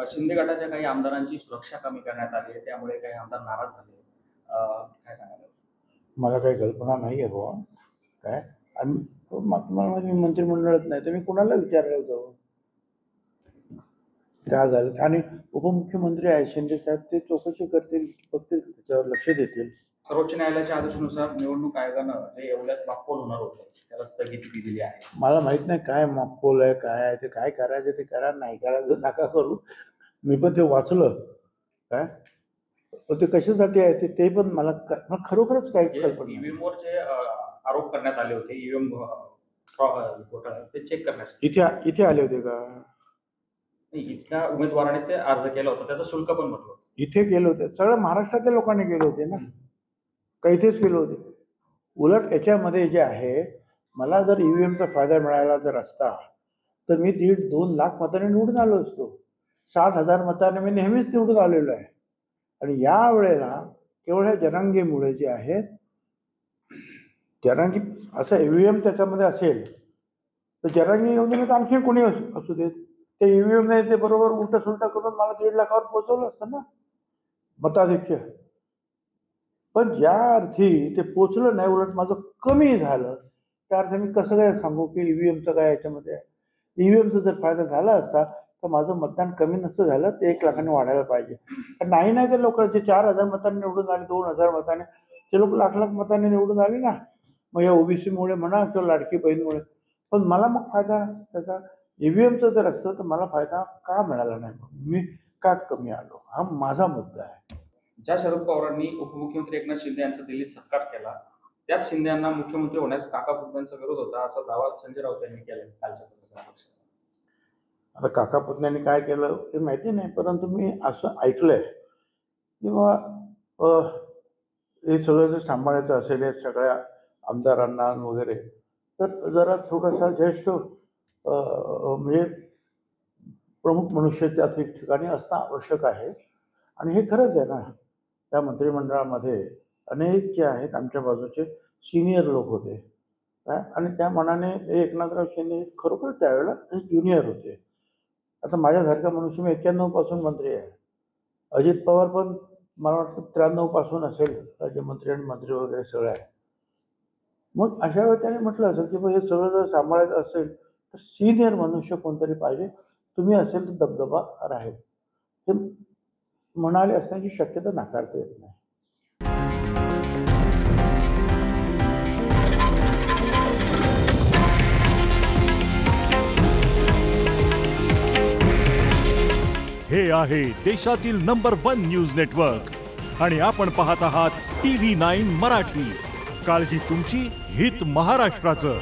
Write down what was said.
शिंदे गटाच्या काही आमदारांची सुरक्षा कमी करण्यात आली आहे, त्यामुळे काही आमदार नाराज झाले. काय सांगाल? मला काही कल्पना नाही आहे बाबा काय. आणि तुम्हाला मी मंत्रिमंडळात नाही तर मी कुणाला विचारलं होतं काय झालं. आणि उपमुख्यमंत्री आहे शिंदे साहेब, ते चौकशी करतील, बघतील, त्याच्यावर लक्ष देतील. सर्वोच्च न्यायालयाच्या आदेशानुसार निवडणूक आयोगानं जे एवढ्याच मॉकपोल होणार होतं त्याला स्थगिती दिली आहे. मला माहित नाही काय मॉकपोल आहे, काय आहे ते, काय करायचं ते करा, नाही करायचं नका करू. मी पण ते वाचलं काय, पण ते कशासाठी आहे ते पण मला खरोखरच काही कल्पना. ईव्हीएमवर जे आरोप करण्यात आले होते, ईव्हीएम घोटाळा, ते चेक करण्यासाठी इथे आले होते का? इथल्या उमेदवाराने ते अर्ज केला होता, त्याचं शुल्क पण भरलं. इथे केलं होतं, सगळं महाराष्ट्रातल्या लोकांनी केले होते ना, काही इथेच केले होते. उलट याच्यामध्ये जे आहे, मला जर ईव्हीएमचा फायदा मिळाला जर असता तर मी 1.5-2 लाख मतांनी निवडून आलो असतो. 60,000 मतांनी मी नेहमीच निवडून आलेलो आहे. आणि या वेळेला केवळ ह्या जरांगीमुळे जे आहेत, जरांगी असं ईव्हीएम त्याच्यामध्ये असेल तर जरांगी येऊन तर आणखी कोणी असू देत, ते ईव्हीएम नाही ते बरोबर उलट सुलट करून मला 1.5 लाखावर पोहोचवलं असतं ना मताधिक्य. पण ज्या अर्थी ते पोचलं नाही, उलट माझं कमी झालं, त्या अर्थी मी कसं काय सांगू की ईव्हीएमचं काय याच्यामध्ये आहे. ईव्हीएमचा जर फायदा झाला असता तर माझं मतदान कमी नसतं झालं, ते 1 लाखाने वाढायला पाहिजे. पण नाही ते लोक जे 4,000 मतांनी निवडून आले, 2,000 मताने, ते लोक लाख मतांनी निवडून आले ना. मग या ओबीसीमुळे म्हणा किंवा लाडकी बहीणमुळे. पण मला मग फायदा त्याचा ईव्हीएमचं जर असतं तर मला फायदा का मिळाला नाही, मी का कमी आलो, हा माझा मुद्दा आहे. ज्या शरद पवारांनी उपमुख्यमंत्री एकनाथ शिंदे यांचा दिल्लीत सत्कार केला, त्याच शिंदे यांना मुख्यमंत्री होण्यास काका पुतण्यांचा विरोध होता, असा दावा संजय राऊत यांनी केला कालच्या पत्रकार परिषदेत. आता काका पुतण्यांनी काय केलं हे माहिती नाही, परंतु मी असं ऐकलंय किंवा हे सगळं जर सांभाळायचं असेल या सगळ्या आमदारांना वगैरे, तर जरा थोडासा ज्येष्ठ म्हणजे प्रमुख मनुष्य त्या ठिकाणी असणं आवश्यक आहे. आणि हे खरंच आहे ना, त्या मंत्रिमंडळामध्ये अनेक जे आहेत आमच्या बाजूचे सिनियर लोक होते काय, आणि त्या मनाने एकनाथराव शिंदे खरोखर त्यावेळेला ज्युनियर होते. आता माझ्यासारखा मनुष्य मी 91 पासून मंत्री आहे. अजित पवार पण मला वाटतं 93 पासून असेल राज्यमंत्री आणि मंत्री वगैरे सगळं आहे. मग अशा वेळी त्याने म्हटलं असेल की हे सगळं जर सांभाळायचं असेल तर सिनियर मनुष्य कोणतरी पाहिजे, तुम्ही असेल तर दबदबा राहील, हे म्हणाले असण्याची शक्यता नाकारता येत नाही. हे आहे देशातील नंबर 1 न्यूज नेटवर्क आणि आपण पाहत आहात TV9 मराठी. काळजी तुमची, हित महाराष्ट्राचं.